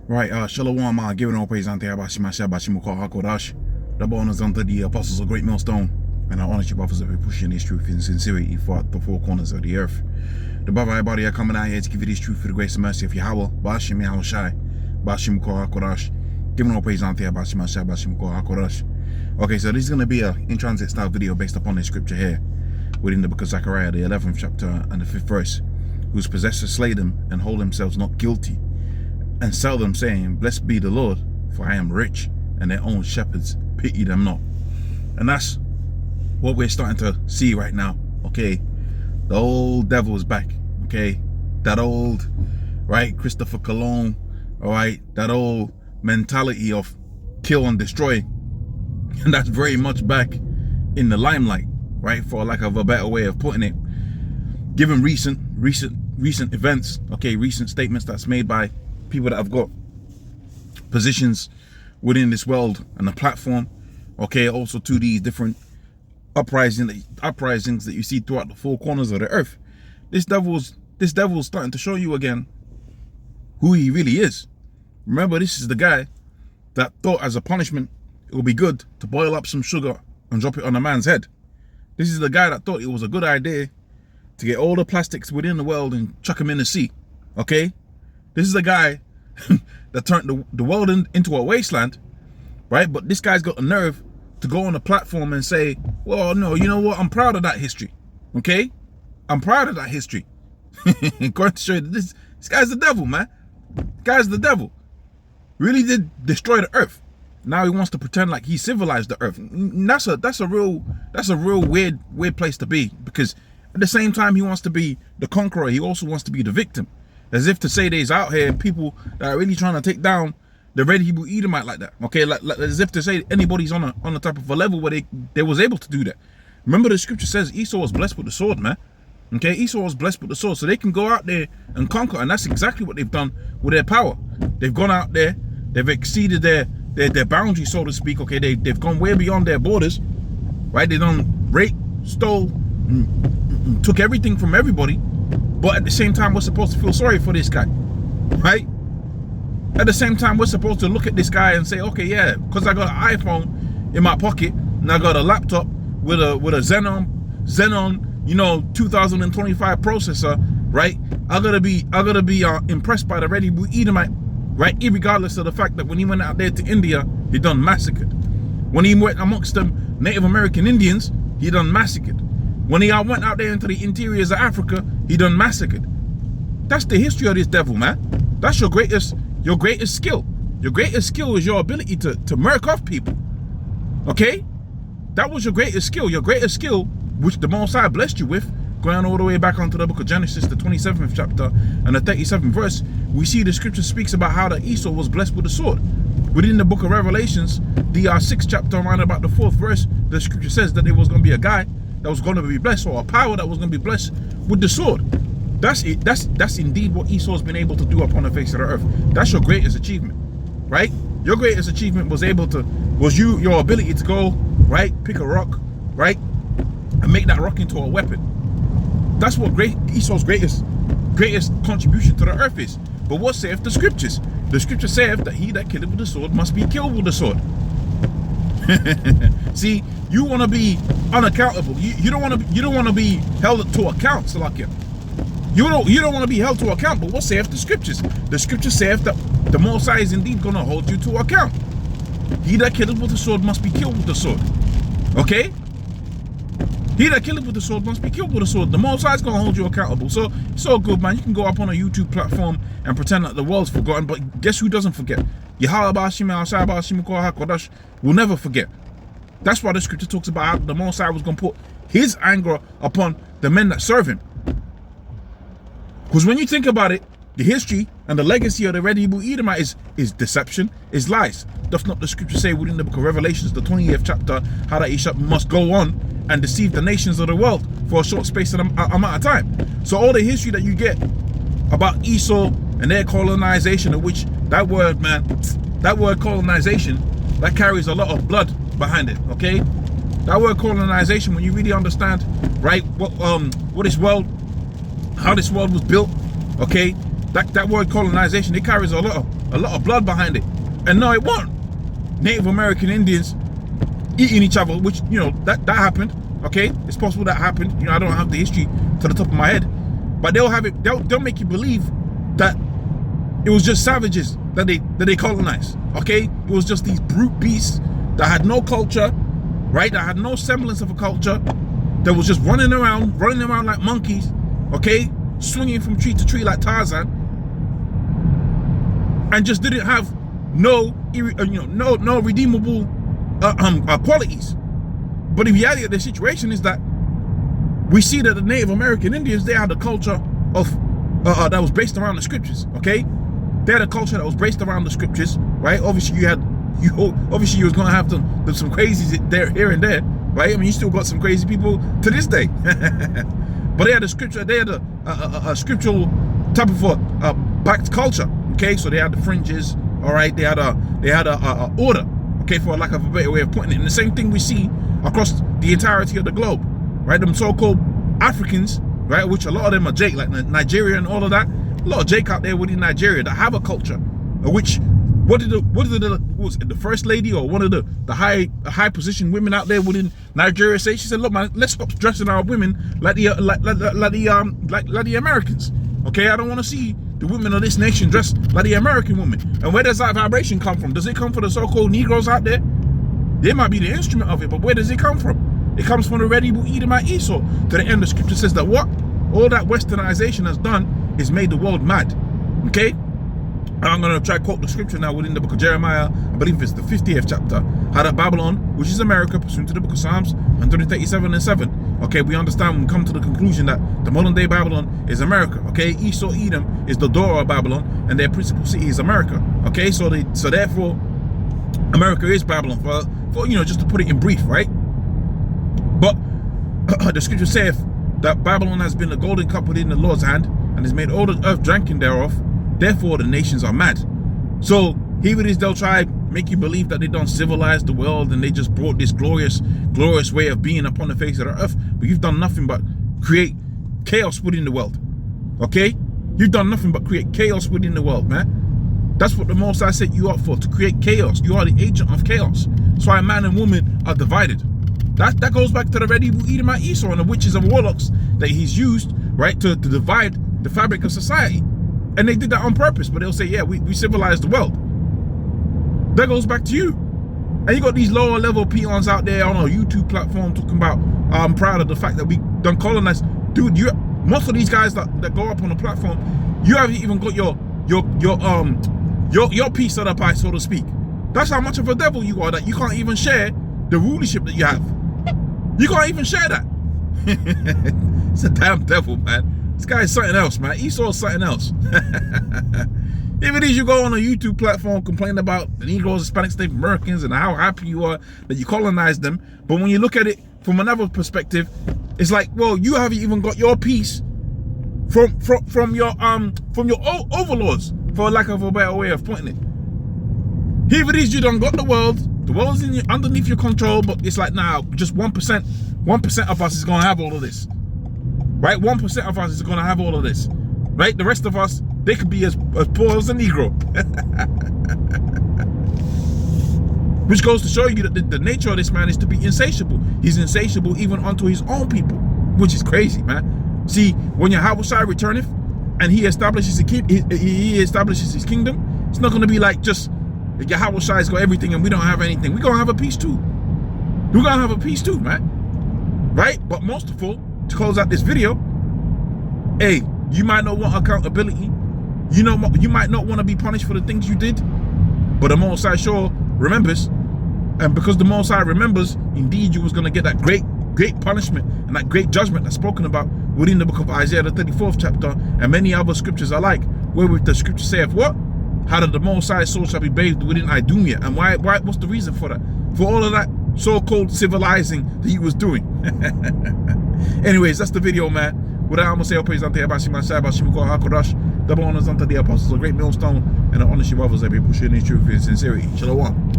Right, Shalom, giving all praise unto Yahweh Shemashah Bashimukah HaKodash. Double honors unto the apostles of Great Millstone, and I honor you brothers that are pushing this truth in sincerity throughout the four corners of the earth. The brother everybody are coming out here to give you this truth for the grace and mercy of Yahweh, Bashim Yahushai, Bashimukah HaKodash. Giving all praise unto Yahweh Shemashah Bashimukah HaKodash. Okay, so this is going to be a in-transit style video based upon this scripture here, within the book of Zechariah, the 11th chapter and the 5th verse. Whose possessors slay them and hold themselves not guilty, and sell them, saying, Blessed be the Lord, for I am rich, and their own shepherds pity them not. And that's what we're starting to see right now. Okay, the old devil is back. Okay, that old, right, Christopher Cologne, all right, that old mentality of kill and destroy, and that's very much back in the limelight, right, for lack of a better way of putting it. Given recent events, okay, recent statements that's made by people that have got positions within this world and the platform, okay, also to these different uprisings that you see throughout the four corners of the earth. This devil's starting to show you again who he really is. Remember, this is the guy that thought as a punishment it would be good to boil up some sugar and drop it on a man's head. This is the guy that thought it was a good idea to get all the plastics within the world and chuck them in the sea. Okay, this is the guy that turned the world into a wasteland, right? But this guy's got the nerve to go on a platform and say, well, no, you know what, I'm proud of that history. Okay, I'm proud of that history. Going to show you that this guy's the devil, man. This guy's the devil. Really did destroy the earth. Now he wants to pretend like he civilized the earth. That's a real weird place to be, because at the same time he wants to be the conqueror, he also wants to be the victim. As if to say there's out here people that are really trying to take down the red Hebrew Edomite like that. Okay, like as if to say anybody's on a type of a level where they was able to do that. Remember, the scripture says Esau was blessed with the sword, man. Okay, Esau was blessed with the sword, so they can go out there and conquer, and that's exactly what they've done with their power. They've gone out there, they've exceeded their boundaries, so to speak. Okay, they've gone way beyond their borders, right? They done raped, stole, took everything from everybody. But at the same time, we're supposed to feel sorry for this guy, right? At the same time, we're supposed to look at this guy and say, okay, yeah, because I got an iPhone in my pocket and I got a laptop with a Xenon, you know, 2025 processor, right? I gotta be impressed by the red Hebrew Edomite, right? Irregardless of the fact that when he went out there to India, he done massacred. When he went amongst them Native American Indians, he done massacred. When he went out there into the interiors of Africa, he done massacred. That's the history of this devil, man. That's your greatest skill. Your greatest skill is your ability to murk off people. Okay? That was your greatest skill. Your greatest skill, which the Most High blessed you with, going all the way back onto the book of Genesis, the 27th chapter and the 37th verse, we see the scripture speaks about how that Esau was blessed with the sword. Within the book of Revelations, the 6th chapter, around about the 4th verse, the scripture says that there was going to be a guy that was going to be blessed, or a power that was going to be blessed with the sword. That's it. That's indeed what Esau's been able to do upon the face of the earth. That's your greatest achievement, right? Your greatest achievement was your ability to go, right, pick a rock, right, and make that rock into a weapon. That's what Esau's greatest contribution to the earth is. But what saith the scriptures? The scripture saith that he that killeth with the sword must be killed with the sword. See, you want to be unaccountable. You don't want to be held to account, Salakia. You don't want to be held to account. But what saith the scriptures? The scripture saith that the Most High is indeed going to hold you to account. He that killeth with the sword must be killed with the sword. Okay? He that killeth with the sword must be killed with the sword. The Most High is going to hold you accountable. So it's all good, man. You can go up on a YouTube platform and pretend that the world's forgotten, but guess who doesn't forget? Yahweh will never forget. That's why the scripture talks about how the Most High was going to put his anger upon the men that serve him. Because when you think about it, the history and the legacy of the red Hebrew Edomite is deception, is lies. Does not the scripture say within the book of Revelations, the 20th chapter, how that he must go on and deceive the nations of the world for a short space of amount of time? So all the history that you get about Esau and their colonization, of which that word, man, that word colonization, that carries a lot of blood behind it. Okay, that word colonization, when you really understand, right, what this world, how this world was built, okay, that word colonization, it carries a lot of blood behind it. And no, it won't. Native American Indians eating each other, which, you know, that happened. Okay, it's possible that happened. You know, I don't have the history to the top of my head, but they'll make you believe that it was just savages that they colonized. Okay, it was just these brute beasts that had no culture, right? That had no semblance of a culture, that was just running around like monkeys. Okay, swinging from tree to tree like Tarzan, and just didn't have no redeemable qualities. But the reality of the situation is that we see that the Native American Indians, they had a culture of that was based around the scriptures. Okay, they had a culture that was based around the scriptures, right? Obviously, you was gonna have some crazies there, here and there, right? I mean, you still got some crazy people to this day, but they had a scripture. They had a scriptural type of backed culture. Okay, so they had the fringes. All right, they had a order. Okay, for lack of a better way of putting it. And the same thing we see across the entirety of the globe, right? Them so-called Africans, right, which a lot of them are Jake, like Nigeria and all of that. A lot of Jake out there within Nigeria that have a culture, which was it the first lady or one of the high position women out there within Nigeria say? She said, "Look, man, let's stop dressing our women like the Americans. Okay, I don't want to see the women of this nation dressed like the American woman." And where does that vibration come from? Does it come from the so-called Negroes out there? They might be the instrument of it, but where does it come from? It comes from the red Edomite Esau. To the end, the scripture says that what all that westernization has done is made the world mad. Okay, I'm going to try to quote the scripture now within the book of Jeremiah. I believe it's the 50th chapter. How that Babylon, which is America, pursuant to the book of Psalms 137:7. Okay, we understand when we come to the conclusion that the modern day Babylon is America. Okay, Esau, Edom is the door of Babylon, and their principal city is America. Okay, so therefore, America is Babylon. For you know, just to put it in brief, right? But the scripture saith that Babylon has been a golden cup within the Lord's hand, and has made all the earth drinking thereof. Therefore, the nations are mad. So here it is, they'll try make you believe that they don't civilize the world and they just brought this glorious way of being upon the face of the earth. But you've done nothing but create chaos within the world. Okay? You've done nothing but create chaos within the world, man. That's what the Most High set you up for, to create chaos. You are the agent of chaos. That's why man and woman are divided. That goes back to the red Edomite Esau and the witches and warlocks that he's used, right, to divide the fabric of society. And they did that on purpose, but they'll say, yeah, we civilized the world. That goes back to you. And you got these lower level peons out there on a YouTube platform talking about, I'm proud of the fact that we done colonized. Dude, most of these guys that go up on the platform, you haven't even got your piece of the pie, so to speak. That's how much of a devil you are, that you can't even share the rulership that you have. You can't even share that. It's a damn devil, man. This guy is something else, man. Esau is something else. If it is you go on a YouTube platform complaining about the Negroes, Hispanics, Native Americans, and how happy you are that you colonized them, but when you look at it from another perspective, it's like, well, you haven't even got your piece from your overlords, for lack of a better way of putting it. Here it is, you done got the world's underneath your control, but it's like, now just 1% of us is gonna have all of this, right? 1% of us is gonna have all of this, right? The rest of us, they could be as poor as a Negro. Which goes to show you that the nature of this man is to be insatiable. He's insatiable even unto his own people, which is crazy, man. See, when Yahweh Shai returneth and he establishes his kingdom, it's not going to be like just Yahweh Shai's got everything and we don't have anything. We're going to have a peace too. We're going to have a peace too, man. Right? But most of all, to close out this video, hey, you might not want accountability. You might not want to be punished for the things you did, but the Most High sure remembers. And because the Most High remembers, indeed you was going to get that great punishment and that great judgment that's spoken about within the book of Isaiah, the 34th chapter, and many other scriptures alike, where the scripture saith what? How that the Most High soul shall be bathed within Idumea. And why? What's the reason for that? For all of that so-called civilizing that he was doing. Anyways, that's the video, man. Without I'm going to say, praise unto Yabashi Mashai, Bashimuko Hakodash, double honors unto the apostles, a great millstone, and the honor of others that be pushing these truth in sincerity. Shalom.